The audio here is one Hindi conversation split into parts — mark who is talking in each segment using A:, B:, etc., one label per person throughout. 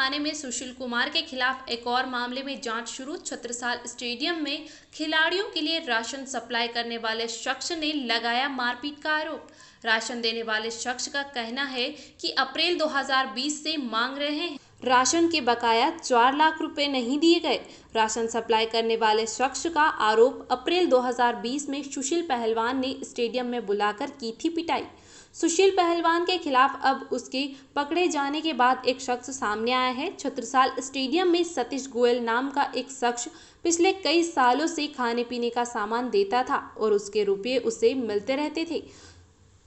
A: थाने में सुशील कुमार के खिलाफ एक और मामले में जांच शुरू। छत्रसाल स्टेडियम में खिलाड़ियों के लिए राशन सप्लाई करने वाले शख्स ने लगाया मारपीट का आरोप। राशन देने वाले शख्स का कहना है कि अप्रैल 2020 से मांग रहे हैं राशन के बकाया 4 लाख रुपए नहीं दिए गए। राशन सप्लाई करने वाले शख्स का आरोप अप्रैल 2020 में सुशील पहलवान ने स्टेडियम में बुलाकर की थी पिटाई। सुशील पहलवान के खिलाफ अब उसके पकड़े जाने के बाद एक शख्स सामने आया है। छत्रसाल स्टेडियम में सतीश गोयल नाम का एक शख्स पिछले कई सालों से खाने पीने का सामान देता था और उसके रुपये उसे मिलते रहते थे।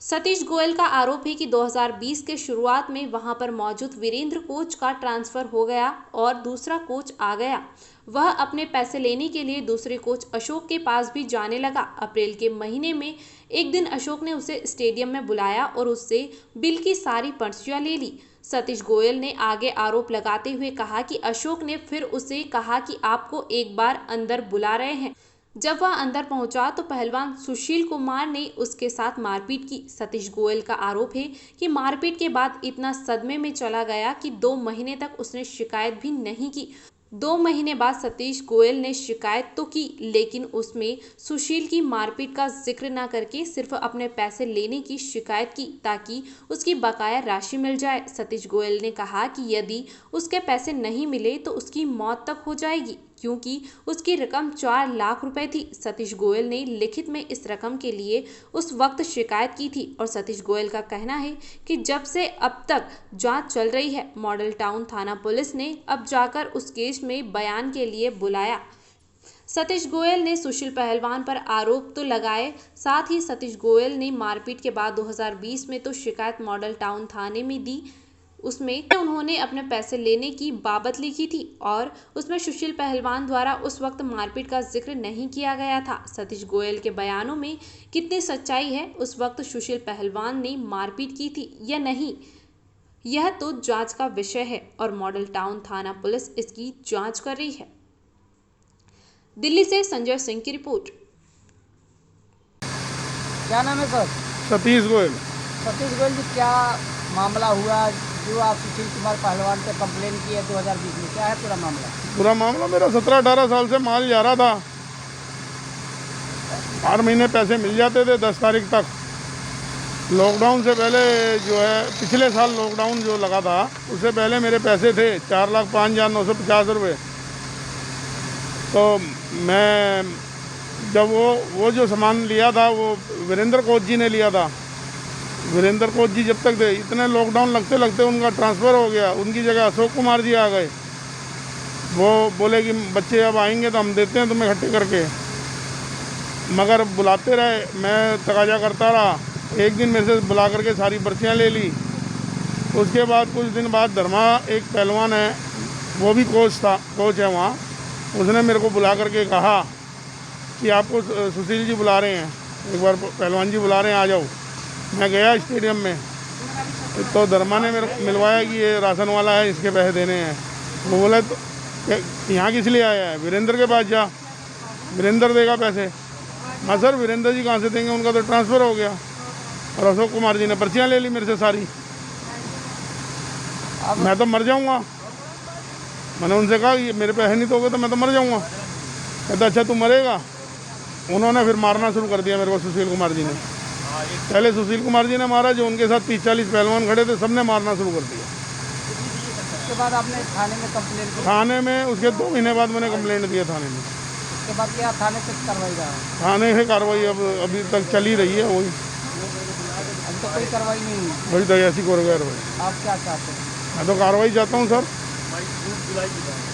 A: सतीश गोयल का आरोप है कि 2020 के शुरुआत में वहां पर मौजूद वीरेंद्र कोच का ट्रांसफर हो गया और दूसरा कोच आ गया। वह अपने पैसे लेने के लिए दूसरे कोच अशोक के पास भी जाने लगा। अप्रैल के महीने में एक दिन अशोक ने उसे स्टेडियम में बुलाया और उससे बिल की सारी पर्चियां ले ली। सतीश गोयल ने आगे आरोप लगाते हुए कहा कि अशोक ने फिर उसे कहा कि आपको एक बार अंदर बुला रहे हैं। जब वह अंदर पहुंचा तो पहलवान सुशील कुमार ने उसके साथ मारपीट की। सतीश गोयल का आरोप है कि मारपीट के बाद इतना सदमे में चला गया कि 2 महीने तक उसने शिकायत भी नहीं की। 2 महीने बाद सतीश गोयल ने शिकायत तो की, लेकिन उसमें सुशील की मारपीट का जिक्र न करके सिर्फ अपने पैसे लेने की शिकायत की ताकि उसकी बकाया राशि मिल जाए। सतीश गोयल ने कहा कि यदि उसके पैसे नहीं मिले तो उसकी मौत तक हो जाएगी, क्योंकि उसकी रकम 4 लाख रुपए थी। सतीश गोयल ने लिखित में इस रकम के लिए उस वक्त शिकायत की थी और सतीश गोयल का कहना है कि जब से अब तक जांच चल रही है। मॉडल टाउन थाना पुलिस ने अब जाकर उस केस में बयान के लिए बुलाया। सतीश गोयल ने सुशील पहलवान पर आरोप तो लगाए, साथ ही सतीश गोयल ने मारपीट के बाद 2020 में तो शिकायत मॉडल टाउन थाने में दी। उसमें उन्होंने अपने पैसे लेने की बाबत लिखी थी और उसमें सुशील पहलवान द्वारा उस वक्त मारपीट का जिक्र नहीं किया गया था। सतीश गोयल के बयानों में कितनी सच्चाई है, उस वक्त सुशील पहलवान ने मारपीट की थी या नहीं, यह तो जांच का विषय है और मॉडल टाउन थाना पुलिस इसकी जांच कर रही है। दिल्ली से संजय सिंह की रिपोर्ट।
B: क्या नाम है सर?
C: सतीश गोयल।
B: सतीश गोयल जी, क्या मामला हुआ जो आप सुशील कुमार पहलवान पे कंप्लेन की है 2020 में? क्या है पूरा मामला?
C: पूरा मामला मेरा 17-18 साल से माल जा रहा था। हर महीने पैसे मिल जाते थे 10 तारीख तक। लॉकडाउन से पहले जो है, पिछले साल लॉकडाउन जो लगा था उससे पहले मेरे पैसे थे 4,05,950 रुपये। तो मैं जब वो जो सामान लिया था वो वीरेंद्र कोच जी ने लिया था। वीरेंद्र कोच जी जब तक थे, इतने लॉकडाउन लगते लगते उनका ट्रांसफ़र हो गया। उनकी जगह अशोक कुमार जी आ गए। वो बोले कि बच्चे अब आएंगे तो हम देते हैं तुम्हें इकट्ठे करके, मगर बुलाते रहे। मैं तकाजा करता रहा। एक दिन मेरे से बुला करके सारी पर्चियाँ ले ली। उसके बाद कुछ दिन बाद धर्मा एक पहलवान है, वो भी कोच है वहाँ, उसने मेरे को बुला करके कहा कि आपको सुशील जी बुला रहे हैं, एक बार पहलवान जी बुला रहे हैं, आ जाओ। मैं गया स्टेडियम में तो धर्मा ने मेरे को मिलवाया कि ये राशन वाला है, इसके पैसे देने हैं। वो बोला तो यहाँ किस लिए आया है? वीरेंद्र के पास जा, वीरेंद्र देगा पैसे। हाँ सर, वीरेंद्र जी कहाँ से देंगे, उनका तो ट्रांसफ़र हो गया। और अशोक कुमार जी ने पर्चियाँ ले ली मेरे से सारी। मैं तो मर जाऊँगा। मैंने उनसे कहा कि मेरे पैसे नहीं दोगे तो मैं तो मर जाऊँगा। कहता अच्छा तू मरेगा। उन्होंने फिर मारना शुरू कर दिया मेरे को, सुशील कुमार जी ने। पहले सुशील कुमार जी ने मारा, जो उनके साथ 30-40 पहलवान खड़े थे, सबने मारना शुरू कर दिया।
B: उसके बाद आपने थाने में कंप्लेंट की?
C: थाने में उसके 2 महीने बाद मैंने कंप्लेंट दिया थाने में।
B: उसके बाद क्या थाने से कार्रवाई रहा?
C: थाने से कार्रवाई अब अभी तक चली रही है। वही
B: अभी तो कोई कार्रवाई नहीं हुई?
C: वही तो ऐसी कार्रवाई।
B: आप क्या चाहते हैं?
C: मैं तो कार्रवाई चाहता हूँ सर।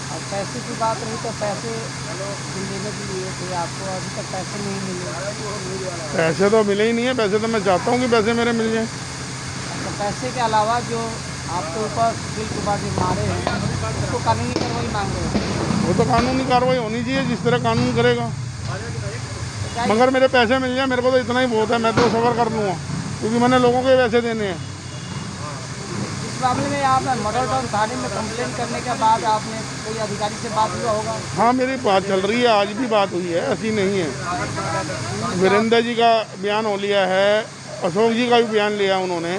B: और पैसे की बात रही तो पैसे लेने के लिए थे आपको, अभी तक पैसे नहीं मिले?
C: पैसे तो मिले ही नहीं है। पैसे तो मैं चाहता हूँ कि पैसे मेरे मिल जाएं।
B: तो पैसे के अलावा जो आपके ऊपर सुशील कुमार जी मारे हैं, उसको कानूनी कार्रवाई मांग रहे हैं?
C: वो तो कानूनी कार्रवाई होनी चाहिए, जिस तरह कानून करेगा। मगर मेरे पैसे मिल जाए, मेरे को तो इतना ही बहुत है। मैं तो सफ़र कर लूँगा, क्योंकि मैंने लोगों के पैसे देने हैं।
B: इस मामले में आप मॉडल टाउन थाने में कंप्लेंट करने के बाद आपने कोई अधिकारी से बात हुआ होगा?
C: हाँ, मेरी बात चल रही है, आज भी बात हुई है, ऐसी नहीं है। वीरेंद्र जी का बयान हो लिया है, अशोक जी का भी बयान लिया उन्होंने,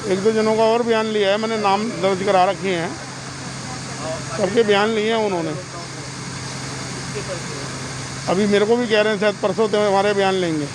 C: 1-2 जनों का और बयान लिया है। मैंने नाम दर्ज करा रखे हैं। सबके बयान लिए हैं उन्होंने। अभी मेरे को भी कह रहे हैं शायद परसों तो हमारे बयान लेंगे।